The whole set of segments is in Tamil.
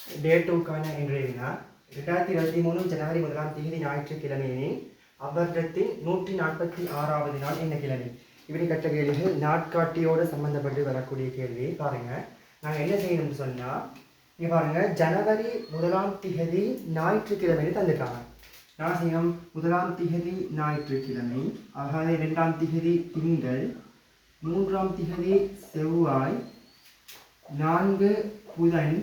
டே 2க்கான இன்றைய வினா 2023 ஜனவரி 1ஆம் தேதி ஞாயிற்றுக்கிழமையின் அவ்வர்த்தத்தின் 146வது நாள் என்ன கிழமை? இப்படி கற்ற கேள்விகள் நாட்காட்டியோடு சம்பந்தப்பட்டு வரக்கூடிய கேள்வி. பாருங்க, நாங்கள் என்ன செய்யணும்னு சொன்னால், இங்கே பாருங்க, ஜனவரி 1ஆம் தேதி ஞாயிற்றுக்கிழமைன்னு தந்துட்டாங்க. நான் செய்யணும் 1ஆம் தேதி ஞாயிற்றுக்கிழமை, ஆக 2ஆம் தேதி திங்கள், 3ஆம் தேதி செவ்வாய், 4 புதன்,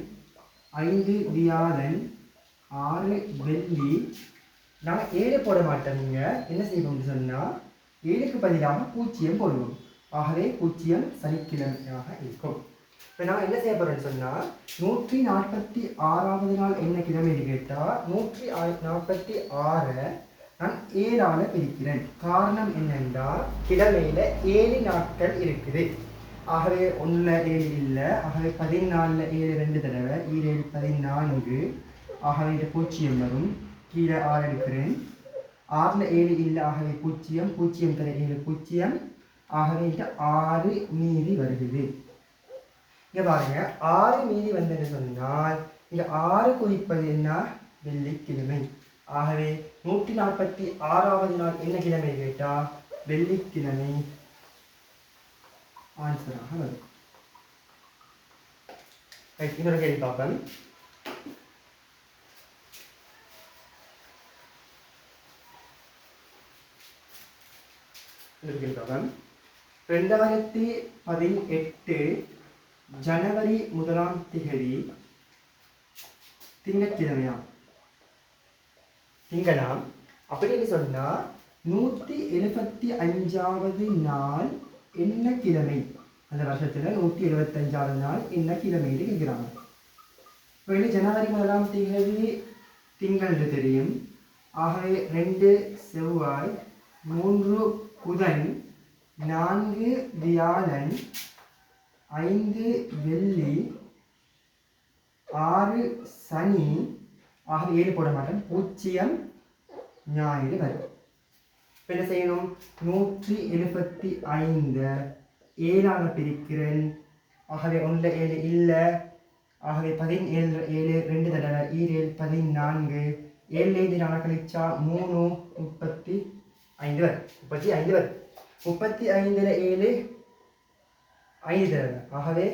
5 வியாழன், 6 வெள்ளி. நான் 7 போட மாட்டேன். நீங்கள் என்ன செய்வோம்னு சொன்னால் 7க்கு பதிலாக 0 போடுவோம். ஆகவே 0 சனிக்கிழமையாக இருக்கும். இப்போ நான் என்ன செய்ய போகிறேன்னு சொன்னால் 146வது நாள் என்ன கிழமைன்னு கேட்டால் 146 நான் 7ஆல் பிரிக்கிறேன். காரணம் என்னென்றால் கிழமையில் 7 நாட்கள் இருக்குது. ஆகவே 1ல் 7 இல்லை. ஆகவே 14ல் 7 2 தடவை, 7 14. ஆகவே இது 0 வரும். கீழே 6 எடுக்கிறேன். 6ல் 7 இல்லை. ஆகவே 0 0 தர 7 0. ஆகவே இது 6 மீதி வருகிறது. இங்கே பாருங்க, 6 மீதி வந்தது சொன்னால் இங்கே 6 குறிப்பது என்ன? வெள்ளிக்கிழமை. ஆகவே 146வது நாள் என்ன கிழமை கேட்டால் வெள்ளிக்கிழமை ஆன்சராக வரும். இன்னொரு கேள்வி பார்ப்போம். இன்னொரு கேள்வி பார்ப்போம். 2018 ஜனவரி 1ஆம் தேதி திங்கட்கிழமையாம். திங்களாம். அப்படின்னு சொன்னா 175வது நாள் என்ன கிழமை? அந்த வருஷத்தில் 175வது நாள் என்ன கிழமைன்னு கேட்குறாங்க. இப்போ இது ஜனவரி 1ஆம் தேதி திங்கள் தெரியும். ஆகவே 2 செவ்வாய், 3 புதன், 4 வியாழன், 5 வெள்ளி, 6 சனி. ஆகவே 7 போட மாட்டேன். 0 ஞாயிறு வரும். இப்போ என்ன செய்யணும்? 175 7ஆல் பிரிக்கிறேன். ஆகவே 1ல் 7 இல்லை. ஆகவே 17 7 2 தடவை, 7 14. 7 4 கழிச்சா 3 35 வரும். 35 வரும். 35ல் 7 5 தடவை. ஆகவே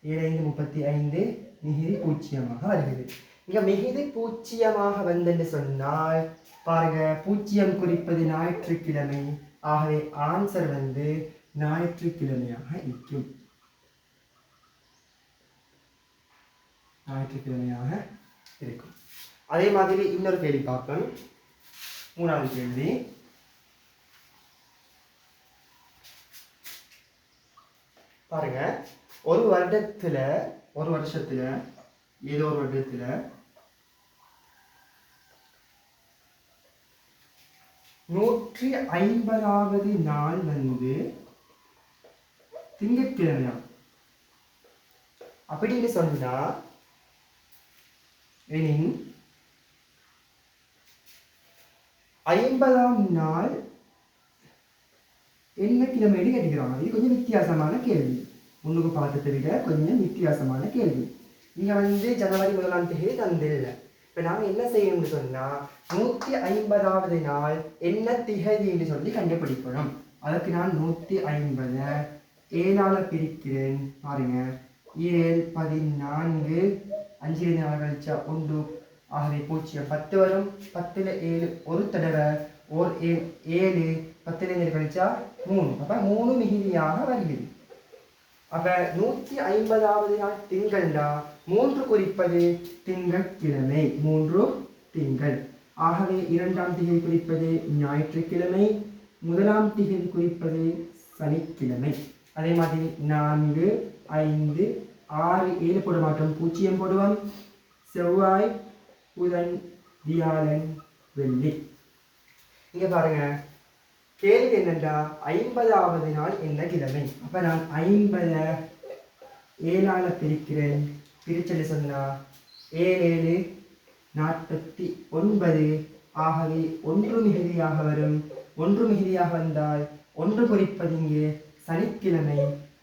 7 5 35 மிகுதி 0ஆக வருகிறது. இங்கே மிகுதி 0ஆக வந்தென்று சொன்னால் பாருங்க, 0 குறிப்பது ஞாயிற்றுக்கிழமை. ஆகவே ஆன்சர் ஞாயிற்றுக்கிழமையாக இருக்கும். ஞாயிற்றுக்கிழமையாக இருக்கும். அதே மாதிரி இன்னொரு கேள்வி பார்ப்போம். 3வது கேள்வி. பாருங்க, ஒரு வருஷத்துல ஏதோ ஒரு வருடத்துல 150வது நாள் திங்கட்கிழமையா? அப்படின்னு சொன்னா 50ஆம் நாள் என்ன கிழமைன்னு கேட்டுக்கிறாங்க. இது கொஞ்சம் வித்தியாசமான கேள்வி. முன்னுக்கு பார்த்ததை விட கொஞ்சம் வித்தியாசமான கேள்வி. நீங்க ஜனவரி 1ஆம் தேதி தந்தில்லை. இப்போ நாங்கள் என்ன செய்யணும்னு சொன்னால் 150வது நாள் என்ன திகதின்னு சொல்லி கண்டுபிடிக்கணும். அதுக்கு நான் 150 7ஆல் பிரிக்கிறேன். பாருங்க, 7 14 5 4 கழிச்சா 1. ஆகவே 0 10 வரும். 10ல் 7 ஒரு தடவை, 7 10ல் கழிச்சா 3. அப்போ 3 மிகுதியாக வருகிறது. அப்போ 150வது நாள் திங்கள்டா 3 குறிப்பது திங்கட்கிழமை. 3 திங்கள். ஆகவே 2ஆம் தேதி குறிப்பது ஞாயிற்றுக்கிழமை. 1ஆம் தேதி குறிப்பது சனிக்கிழமை. அதே மாதிரி 4 5 6 7 போட மாட்டோம். 0 போடுவோம். செவ்வாய், புதன், வியாழன், வெள்ளி. இங்கே பாருங்க, கேள்வி என்னென்றா 50வது நாள் என்ன கிழமை? அப்போ நான் 50 7ஆல் பிரிக்கிறேன். பிரிச்சல் சொன்னால் 7 49. ஆகவே 1 மிகுதியாக வரும். 1 மிகுதியாக வந்தால் 1 குறிப்பது இங்கே சனிக்கிழமை.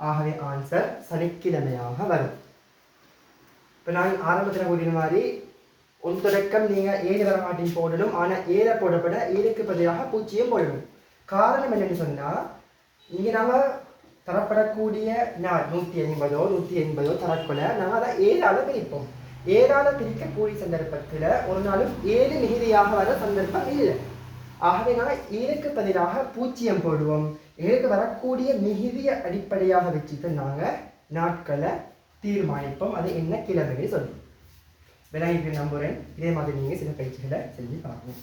ஆகவே ஆன்சர் சனிக்கிழமையாக வரும். இப்போ நான் ஆரம்பத்தில் கூறிய மாதிரி ஒரு தொடக்கம் நீங்கள் 7 வர மாட்டின் போடணும். ஆனால் 7 போடப்பட 7க்கு பதிலாக 0 போடணும். காரணம் என்னென்னு சொன்னால் இங்கே நாங்கள் தரப்படக்கூடிய நாள் 180 தரக்குள்ள நாங்கள் அதை 7ஆல் பிரிப்போம். 7ஆல் பிரிக்கக்கூடிய சந்தர்ப்பத்தில் ஒரு நாளும் 7 மிகுதியாக வர சந்தர்ப்பம் இல்லை. ஆகவே நாங்கள் 7க்கு பதிலாக 0 போடுவோம். 7க்கு வரக்கூடிய மிகுதியை அடிப்படையாக வச்சுட்டு நாங்கள் நாட்களை தீர்மானிப்போம். அது என்ன கிழமைன்னு சொல்லுவோம். விநாயகர் நம்புறேன். இதே மாதிரி நீங்கள் சில பயிற்சிகளை செஞ்சு பார்க்கணும்.